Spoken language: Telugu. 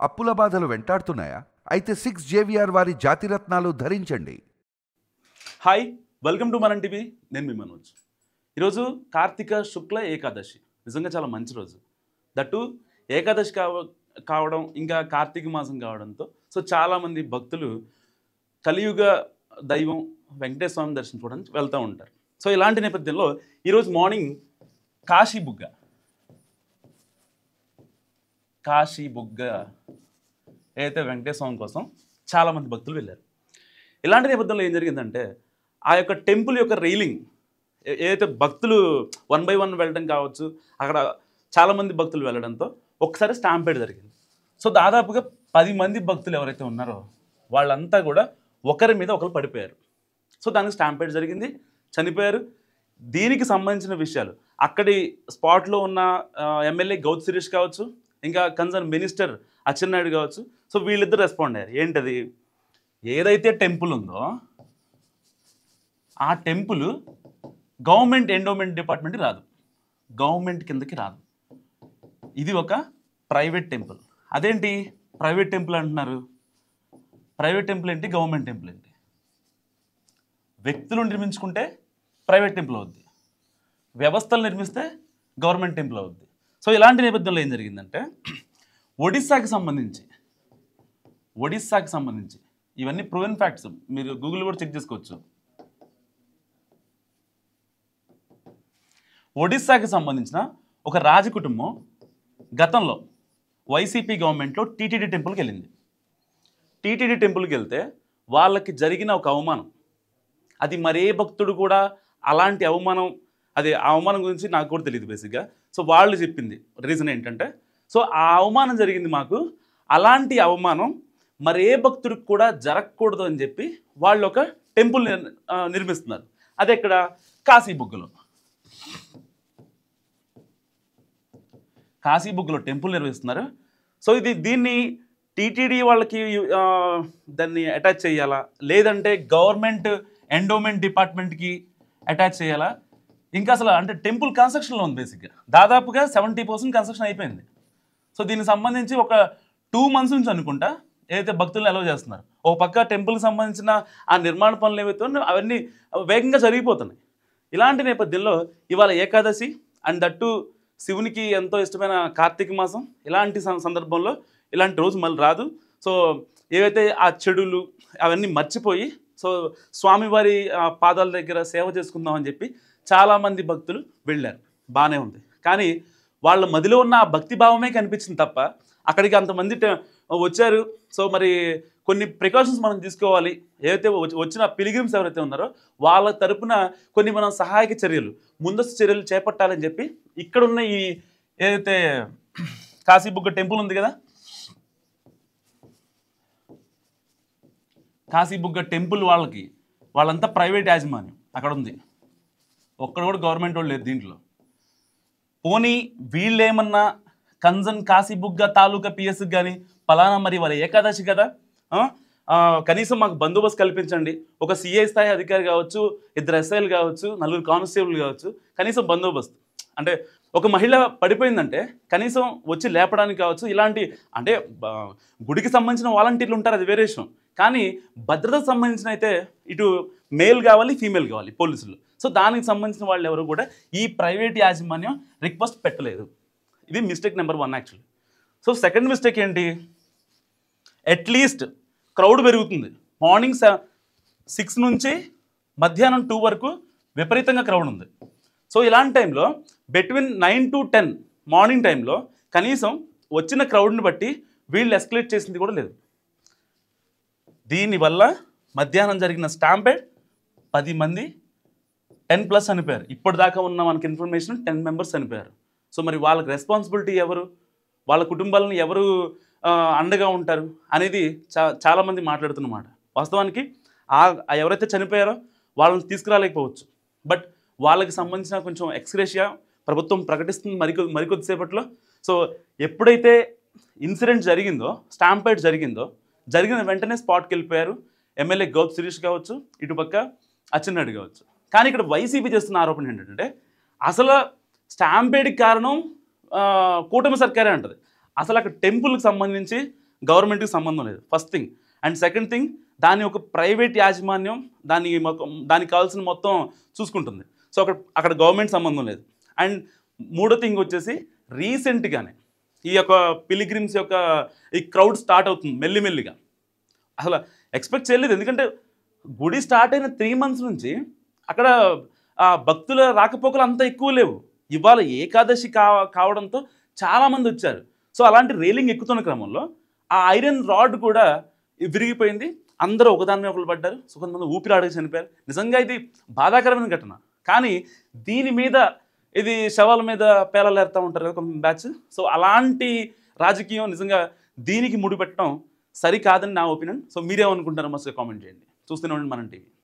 అప్పుల బాధలు వెంటాడుతున్నాయా? అయితే 6 JVR వారి జాతిరత్నాలు ధరించండి. హాయ్, వెల్కమ్ టు మనం టీవీ. నేను మీ మనోజ్. ఈరోజు కార్తీక శుక్ల ఏకాదశి. నిజంగా చాలా మంచి రోజు. దట్టు ఏకాదశి కావడం ఇంకా కార్తీక మాసం కావడంతో చాలామంది భక్తులు కలియుగ దైవం వెంకటేశ్వర స్వామి దర్శించుకోవడానికి వెళ్తూ ఉంటారు. ఇలాంటి నేపథ్యంలో ఈరోజు మార్నింగ్ కాశీ బుగ్గ ఏదైతే వెంకటేశ్వర స్వామి కోసం చాలామంది భక్తులు వెళ్ళారు. ఇలాంటి నేపథ్యంలో ఏం జరిగిందంటే ఆ యొక్క టెంపుల్ యొక్క రైలింగ్ ఏదైతే భక్తులు 1 by 1 వెళ్ళడం కావచ్చు, అక్కడ చాలామంది భక్తులు వెళ్ళడంతో ఒకసారి స్టాంపేడ్ జరిగింది. దాదాపుగా 10 మంది భక్తులు ఎవరైతే ఉన్నారో వాళ్ళంతా కూడా ఒకరి మీద ఒకరు పడిపోయారు. దానికి స్టాంపేడ్ జరిగింది, చనిపోయారు. దీనికి సంబంధించిన విషయాలు అక్కడి స్పాట్లో ఉన్న ఎమ్మెల్యే గౌత్ శిరీష్ కావచ్చు, ఇంకా కన్సర్న్ మినిస్టర్ అచ్చెన్నాయుడు కావచ్చు. వీళ్ళిద్దరు రెస్పాండ్ అయ్యారు. ఏంటది? ఏదైతే టెంపుల్ ఉందో ఆ టెంపుల్ గవర్నమెంట్ ఎండోమెంట్ డిపార్ట్మెంట్కి రాదు, గవర్నమెంట్ కిందకి రాదు. ఇది ఒక ప్రైవేట్ టెంపుల్. అదేంటి ప్రైవేట్ టెంపుల్ అంటున్నారు? ప్రైవేట్ టెంపుల్ ఏంటి, గవర్నమెంట్ టెంపుల్ ఏంటి? వ్యక్తులు నిర్మించుకుంటే ప్రైవేట్ టెంపుల్ అవుద్ది, వ్యవస్థలు నిర్మిస్తే గవర్నమెంట్ టెంపుల్ అవుద్ది. ఇలాంటి నేపథ్యంలో ఏం జరిగిందంటే ఒడిస్సాకి సంబంధించి ఇవన్నీ ప్రూవెన్ ఫ్యాక్ట్స్, మీరు గూగుల్ కూడా చెక్ చేసుకోవచ్చు. ఒడిస్సాకి సంబంధించిన ఒక రాజకుటుంబం గతంలో వైసీపీ గవర్నమెంట్లో టీటీడీ టెంపుల్కి వెళ్ళింది. టీటీడీ టెంపుల్కి వెళ్తే వాళ్ళకి జరిగిన ఒక అవమానం, అది మరే భక్తుడు కూడా అలాంటి అవమానం, ఆ అవమానం గురించి నాకు కూడా తెలియదు బేసిక్గా. వాళ్ళు చెప్పింది రీజన్ ఏంటంటే ఆ అవమానం జరిగింది మాకు, అలాంటి అవమానం మరే భక్తుడికి కూడా జరగకూడదు అని చెప్పి వాళ్ళు ఒక టెంపుల్ నిర్మిస్తున్నారు. అది ఎక్కడ? కాశీబుగ్గలో టెంపుల్ నిర్మిస్తున్నారు. దీన్ని టీటీడీ వాళ్ళకి దాన్ని అటాచ్ చేయాలా, లేదంటే గవర్నమెంట్ ఎండోమెంట్ డిపార్ట్మెంట్కి అటాచ్ చేయాలా? ఇంకా అసలు అంటే టెంపుల్ కన్స్ట్రక్షన్లో ఉంది. బేసిక్గా దాదాపుగా 70% కన్స్ట్రక్షన్ అయిపోయింది. దీనికి సంబంధించి ఒక 2 months నుంచి అనుకుంటా ఏదైతే భక్తులను అలౌ చేస్తున్నారు. ఒక పక్క టెంపుల్కి సంబంధించిన ఆ నిర్మాణ పనులు ఏవైతే అవన్నీ వేగంగా జరిగిపోతున్నాయి. ఇలాంటి నేపథ్యంలో ఇవాళ ఏకాదశి అండ్ దట్టు శివునికి ఎంతో ఇష్టమైన కార్తీక మాసం. ఇలాంటి సందర్భంలో ఇలాంటి రోజు మళ్ళీ రాదు. ఏవైతే ఆ చెడులు అవన్నీ మర్చిపోయి స్వామివారి పాదాల దగ్గర సేవ చేసుకుందామని చెప్పి చాలామంది భక్తులు వెళ్ళారు. బాగానే ఉంది, కానీ వాళ్ళ మదిలో ఉన్న ఆ భక్తి భావమే కనిపించింది తప్ప అక్కడికి అంతమంది వచ్చారు. మరి కొన్ని ప్రికాషన్స్ మనం తీసుకోవాలి. ఏదైతే వచ్చిన పిలిగ్రిమ్స్ ఎవరైతే ఉన్నారో వాళ్ళ తరపున కొన్ని మనం సహాయక చర్యలు, ముందస్తు చర్యలు చేపట్టాలని చెప్పి ఇక్కడున్న ఈ ఏదైతే కాశీబుగ్గ టెంపుల్ ఉంది కదా, కాశీబుగ్గ టెంపుల్ వాళ్ళంతా ప్రైవేట్ యాజమాన్యం అక్కడ ఉంది. ఒక్కడ కూడా గవర్నమెంట్ వాళ్ళు లేదు దీంట్లో. పోనీ వీళ్ళేమన్నా కన్సర్న్ కాశీబుగ్గ తాలూకా పిఎస్కి కానీ పలానా మరి వాళ్ళ ఏకాదశి కదా, కనీసం మాకు బందోబస్తు కల్పించండి, ఒక సిఐ స్థాయి అధికారి కావచ్చు, 2 SIలు కావచ్చు, 4 కానిస్టేబుల్ కావచ్చు, కనీసం బందోబస్తు. అంటే ఒక మహిళ పడిపోయిందంటే కనీసం వచ్చి లేపడానికి కావచ్చు. ఇలాంటి అంటే గుడికి సంబంధించిన వాలంటీర్లు ఉంటారు, అది వేరే విషయం. కానీ భద్రతకు సంబంధించిన అయితే ఇటు మేల్ కావాలి, ఫీమేల్ కావాలి పోలీసులు. దానికి సంబంధించిన వాళ్ళు ఎవరు కూడా ఈ ప్రైవేట్ యాజమాన్యం రిక్వెస్ట్ పెట్టలేదు. ఇది mistake number 1 actually. Second mistake ఏంటి? అట్లీస్ట్ క్రౌడ్ పెరుగుతుంది. మార్నింగ్ 6 నుంచి మధ్యాహ్నం 2 వరకు విపరీతంగా క్రౌడ్ ఉంది. ఇలాంటి టైంలో బిట్వీన్ 9 to 10 మార్నింగ్ టైంలో కనీసం వచ్చిన క్రౌడ్ని బట్టి వీళ్ళు ఎస్కలేట్ చేసింది కూడా లేదు. దీనివల్ల మధ్యాహ్నం జరిగిన స్టాంపేడ్ 10 మంది 10+ చనిపోయారు. ఇప్పటిదాకా ఉన్న మనకి ఇన్ఫర్మేషన్ 10 members చనిపోయారు. మరి వాళ్ళకి రెస్పాన్సిబిలిటీ ఎవరు, వాళ్ళ కుటుంబాలను ఎవరు అండగా ఉంటారు అనేది చాలామంది మాట్లాడుతున్నమాట. వాస్తవానికి ఎవరైతే చనిపోయారో వాళ్ళని తీసుకురాలేకపోవచ్చు, బట్ వాళ్ళకి సంబంధించిన కొంచెం ఎక్స్గ్రేషియా ప్రభుత్వం ప్రకటిస్తుంది మరికొద్దిసేపట్లో. ఎప్పుడైతే ఇన్సిడెంట్ జరిగిందో, స్టాంపేడ్ జరిగిన వెంటనే స్పాట్కి వెళ్ళిపోయారు ఎమ్మెల్యే గౌత్ శిరీష్ కావచ్చు, ఇటుపక్క అచ్చెన్నాయుడు కావచ్చు. కానీ ఇక్కడ వైసీపీ చేస్తున్న ఆరోపణ ఏంటంటే అసలు స్టాంపేడ్కి కారణం కూటమి సర్కారే అంటది. అసలు అక్కడ టెంపుల్కి సంబంధించి గవర్నమెంట్కి సంబంధం లేదు first thing. And second thing, దాని ఒక ప్రైవేట్ యాజమాన్యం దానికి కావాల్సిన మొత్తం చూసుకుంటుంది. సో అక్కడ గవర్నమెంట్ సంబంధం లేదు. అండ్ మూడో థింగ్ వచ్చేసి రీసెంట్గానే ఈ యొక్క పిలిగ్రిమ్స్ యొక్క ఈ క్రౌడ్ స్టార్ట్ అవుతుంది మెల్లిమెల్లిగా. అసలు ఎక్స్పెక్ట్ చేయలేదు, ఎందుకంటే గుడి స్టార్ట్ అయిన 3 months నుంచి అక్కడ భక్తుల రాకపోకలు అంత ఎక్కువ లేవు. ఇవాళ ఏకాదశి కావడంతో చాలామంది వచ్చారు. సో అలాంటి రైలింగ్ ఎక్కుతున్న క్రమంలో ఆ ఐరన్ రాడ్ కూడా విరిగిపోయింది. అందరూ ఒకదాని మీద ఒకరు పడ్డారు. సో కొంతమంది ఊపిరాడకి చనిపోయారు. నిజంగా ఇది బాధాకరమైన ఘటన. కానీ దీని మీద ఇది శవాల మీద పేలాలు ఏరుతూ ఉంటారు కదా కొంత బ్యాచ్. సో అలాంటి రాజకీయం నిజంగా దీనికి ముడిపెట్టడం సరికాదని నా ఒపీనియన్. సో మీరేమనుకుంటారో మస్తు కామెంట్ చేయండి. చూస్తూనే ఉండండి మనం టీవీ.